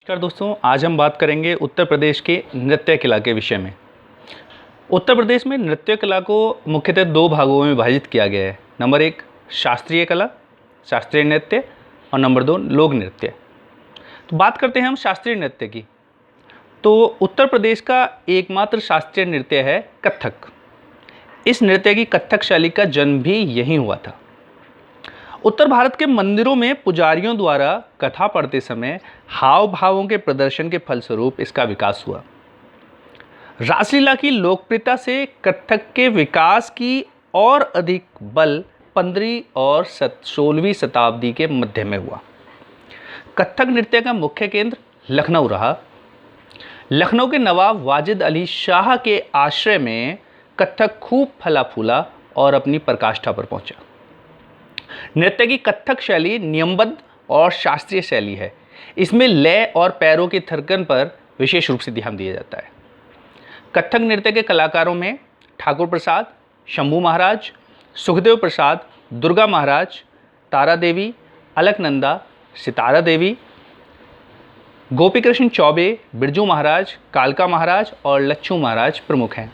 नमस्कार दोस्तों, आज हम बात करेंगे उत्तर प्रदेश के नृत्य कला के विषय में। उत्तर प्रदेश में नृत्य कला को मुख्यतः दो भागों में विभाजित किया गया है। नंबर एक शास्त्रीय कला, शास्त्रीय नृत्य, और नंबर दो लोक नृत्य। तो बात करते हैं हम शास्त्रीय नृत्य की। तो उत्तर प्रदेश का एकमात्र शास्त्रीय नृत्य है कथक। इस नृत्य की कथक शैली का जन्म भी यहीं हुआ था। उत्तर भारत के मंदिरों में पुजारियों द्वारा कथा पढ़ते समय हाव भावों के प्रदर्शन के फलस्वरूप इसका विकास हुआ। रासलीला की लोकप्रियता से कथक के विकास की और अधिक बल 15वीं और 16वीं शताब्दी के मध्य में हुआ। कथक नृत्य का मुख्य केंद्र लखनऊ रहा। लखनऊ के नवाब वाजिद अली शाह के आश्रय में कथक खूब फला फूला और अपनी पराकाष्ठा पर पहुंचा। नृत्य की कथक शैली नियमबद्ध और शास्त्रीय शैली है। इसमें लय और पैरों के थिरकन पर विशेष रूप से ध्यान दिया जाता है। कथक नृत्य के कलाकारों में ठाकुर प्रसाद, शंभू महाराज, सुखदेव प्रसाद, दुर्गा महाराज, तारा देवी, अलकनंदा, सितारा देवी, गोपी कृष्ण चौबे, बिरजू महाराज, कालका महाराज और लच्छू महाराज प्रमुख हैं।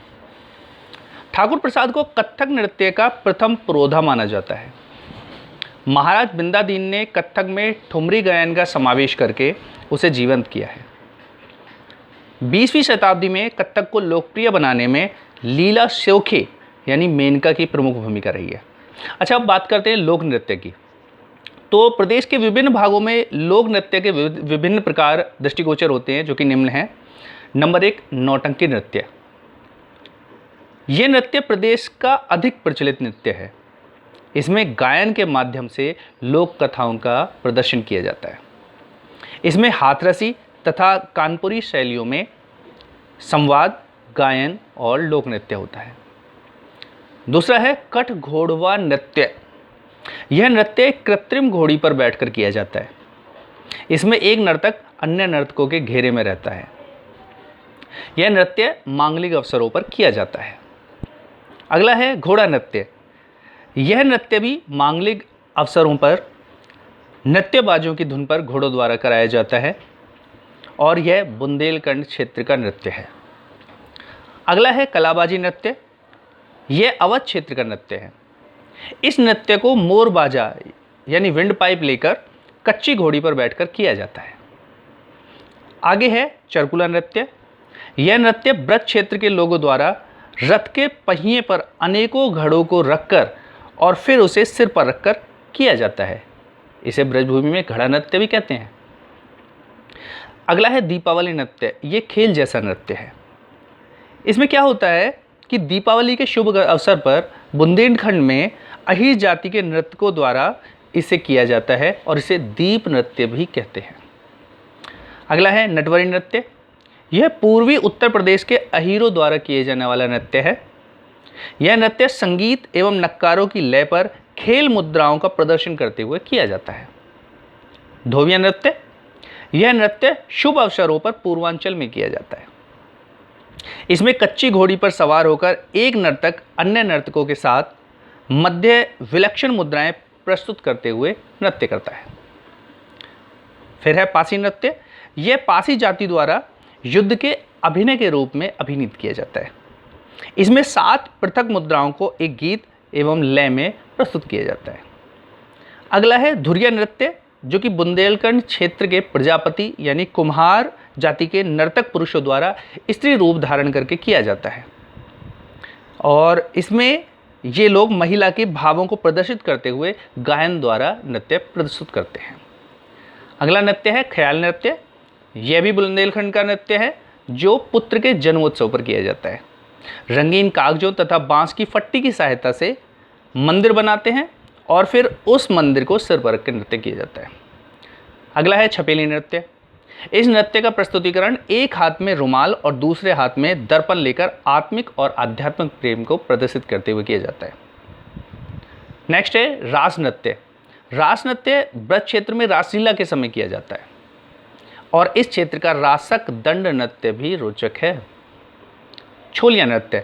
ठाकुर प्रसाद को कथक नृत्य का प्रथम पुरोधा माना जाता है। महाराज बिंदादीन ने कथक में ठुमरी गायन का समावेश करके उसे जीवंत किया है। 20वीं शताब्दी में कथक को लोकप्रिय बनाने में लीला शेखों यानी मेनका की प्रमुख भूमिका रही है। अच्छा, अब बात करते हैं लोक नृत्य की। तो प्रदेश के विभिन्न भागों में लोक नृत्य के विभिन्न प्रकार दृष्टिगोचर होते हैं, जो कि निम्न हैं। नंबर एक, नौटंकी नृत्य। यह नृत्य प्रदेश का अधिक प्रचलित नृत्य है। इसमें गायन के माध्यम से लोक कथाओं का प्रदर्शन किया जाता है। इसमें हाथरसी तथा कानपुरी शैलियों में संवाद, गायन और लोक नृत्य होता है। दूसरा है कठघोड़वा नृत्य। यह नृत्य कृत्रिम घोड़ी पर बैठकर किया जाता है। इसमें एक नर्तक अन्य नर्तकों के घेरे में रहता है। यह नृत्य मांगलिक अवसरों पर किया जाता है। अगला है घोड़ा नृत्य। यह नृत्य भी मांगलिक अवसरों पर नृत्यबाजों की धुन पर घोड़ों द्वारा कराया जाता है और यह बुंदेलखंड क्षेत्र का नृत्य है। अगला है कलाबाजी नृत्य। यह अवध क्षेत्र का नृत्य है। इस नृत्य को मोर बाजा यानी विंड पाइप लेकर कच्ची घोड़ी पर बैठकर किया जाता है। आगे है चरकुला नृत्य। यह नृत्य ब्रज क्षेत्र के लोगों द्वारा रथ के पहिए पर अनेकों घड़ों को रखकर और फिर उसे सिर पर रखकर किया जाता है। इसे ब्रजभूमि में घड़ा नृत्य भी कहते हैं। अगला है दीपावली नृत्य। ये खेल जैसा नृत्य है। इसमें क्या होता है कि दीपावली के शुभ अवसर पर बुंदेलखंड में अहीर जाति के नर्तकों द्वारा इसे किया जाता है और इसे दीप नृत्य भी कहते हैं। अगला है नटवरी नृत्य। यह पूर्वी उत्तर प्रदेश के अहीरों द्वारा किए जाने वाला नृत्य है। यह नृत्य संगीत एवं नक्कारों की लय पर खेल मुद्राओं का प्रदर्शन करते हुए किया जाता है। धोबिया नृत्य। यह नृत्य शुभ अवसरों पर पूर्वांचल में किया जाता है। इसमें कच्ची घोड़ी पर सवार होकर एक नर्तक अन्य नर्तकों के साथ मध्य विलक्षण मुद्राएं प्रस्तुत करते हुए नृत्य करता है। फिर है पासी नृत्य। यह पासी जाति द्वारा युद्ध के अभिनय के रूप में अभिनीत किया जाता है। इसमें 7 पृथक मुद्राओं को एक गीत एवं लय में प्रस्तुत किया जाता है। अगला है धुरिया नृत्य, जो कि बुंदेलखंड क्षेत्र के प्रजापति यानी कुम्हार जाति के नर्तक पुरुषों द्वारा स्त्री रूप धारण करके किया जाता है और इसमें ये लोग महिला के भावों को प्रदर्शित करते हुए गायन द्वारा नृत्य प्रस्तुत करते हैं। अगला नृत्य है ख्याल नृत्य। यह भी बुंदेलखंड का नृत्य है, जो पुत्र के जन्मोत्सव पर किया जाता है। रंगीन कागजों तथा बांस की फट्टी की सहायता से मंदिर बनाते हैं और फिर उस मंदिर को सिर पर रख कर नृत्य किया जाता है। अगला है छपेली नृत्य। इस नृत्य का प्रस्तुतिकरण एक हाथ में रुमाल और दूसरे हाथ में दर्पण लेकर आत्मिक और आध्यात्मिक प्रेम को प्रदर्शित करते हुए किया जाता है। नेक्स्ट है रास नृत्य। रास नृत्य ब्रज क्षेत्र में रासलीला के समय किया जाता है और इस क्षेत्र का रासक दंड नृत्य भी रोचक है। छोलिया नृत्य।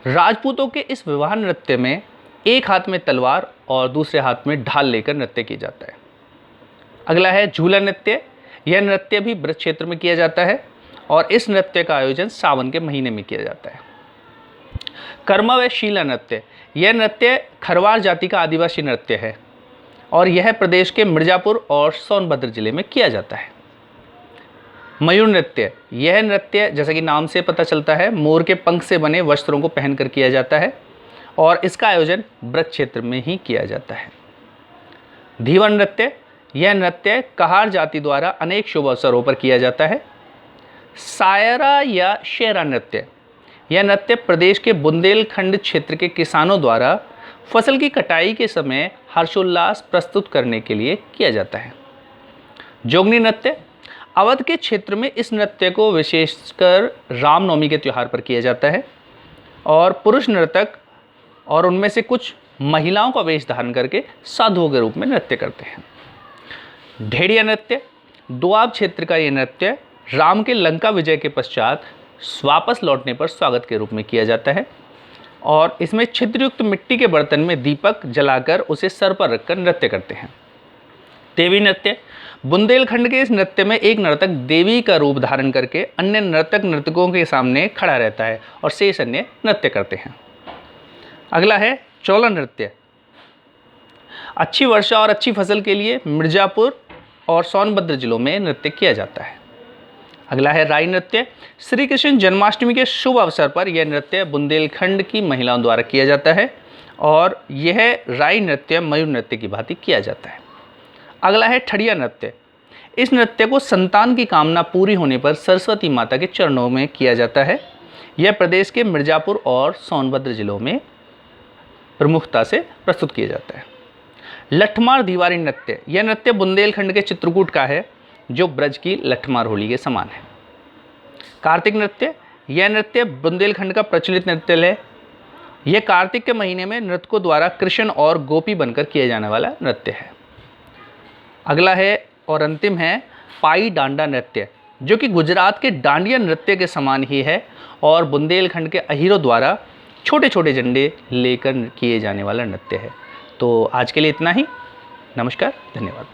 राजपूतों के इस विवाह नृत्य में एक हाथ में तलवार और दूसरे हाथ में ढाल लेकर नृत्य किया जाता है। अगला है झूला नृत्य। यह नृत्य भी ब्रज क्षेत्र में किया जाता है और इस नृत्य का आयोजन सावन के महीने में किया जाता है। कर्मा व शीला नृत्य, यह नृत्य खरवार जाति का आदिवासी नृत्य है और यह प्रदेश के मिर्जापुर और सोनभद्र जिले में किया जाता है। मयूर नृत्य, यह नृत्य जैसा कि नाम से पता चलता है मोर के पंख से बने वस्त्रों को पहनकर किया जाता है और इसका आयोजन ब्रज क्षेत्र में ही किया जाता है। धीवर नृत्य, यह नृत्य कहार जाति द्वारा अनेक शुभ अवसरों पर किया जाता है। सायरा या शेरा नृत्य, यह नृत्य प्रदेश के बुंदेलखंड क्षेत्र के किसानों द्वारा फसल की कटाई के समय हर्षोल्लास प्रस्तुत करने के लिए किया जाता है। जोगनी नृत्य, अवध के क्षेत्र में इस नृत्य को विशेषकर रामनवमी के त्यौहार पर किया जाता है और पुरुष नर्तक और उनमें से कुछ महिलाओं का वेश धारण करके साधुओं के रूप में नृत्य करते हैं। ढेड़िया नृत्य, दोआब क्षेत्र का ये नृत्य राम के लंका विजय के पश्चात वापस लौटने पर स्वागत के रूप में किया जाता है और इसमें छिद्रयुक्त मिट्टी के बर्तन में दीपक जलाकर उसे सर पर रखकर नृत्य करते हैं। देवी नृत्य, बुंदेलखंड के इस नृत्य में एक नर्तक देवी का रूप धारण करके अन्य नर्तकों के सामने खड़ा रहता है और शेष अन्य नृत्य करते हैं। अगला है चौला नृत्य। अच्छी वर्षा और अच्छी फसल के लिए मिर्जापुर और सोनभद्र जिलों में नृत्य किया जाता है। अगला है राई नृत्य। श्री कृष्ण जन्माष्टमी के शुभ अवसर पर यह नृत्य बुंदेलखंड की महिलाओं द्वारा किया जाता है और यह राई नृत्य मयूर नृत्य की भांति किया जाता है। अगला है ठड़िया नृत्य। इस नृत्य को संतान की कामना पूरी होने पर सरस्वती माता के चरणों में किया जाता है। यह प्रदेश के मिर्जापुर और सोनभद्र जिलों में प्रमुखता से प्रस्तुत किया जाता है। लठमार दीवारी नृत्य, यह नृत्य बुंदेलखंड के चित्रकूट का है जो ब्रज की लठमार होली के समान है। कार्तिक नृत्य, यह नृत्य बुंदेलखंड का प्रचलित नृत्य है। यह कार्तिक के महीने में नर्तकों द्वारा कृष्ण और गोपी बनकर किया जाने वाला नृत्य है। अगला है और अंतिम है पाई डांडा नृत्य, जो कि गुजरात के डांडिया नृत्य के समान ही है और बुंदेलखंड के अहीरों द्वारा छोटे छोटे झंडे लेकर किए जाने वाला नृत्य है। तो आज के लिए इतना ही। नमस्कार, धन्यवाद।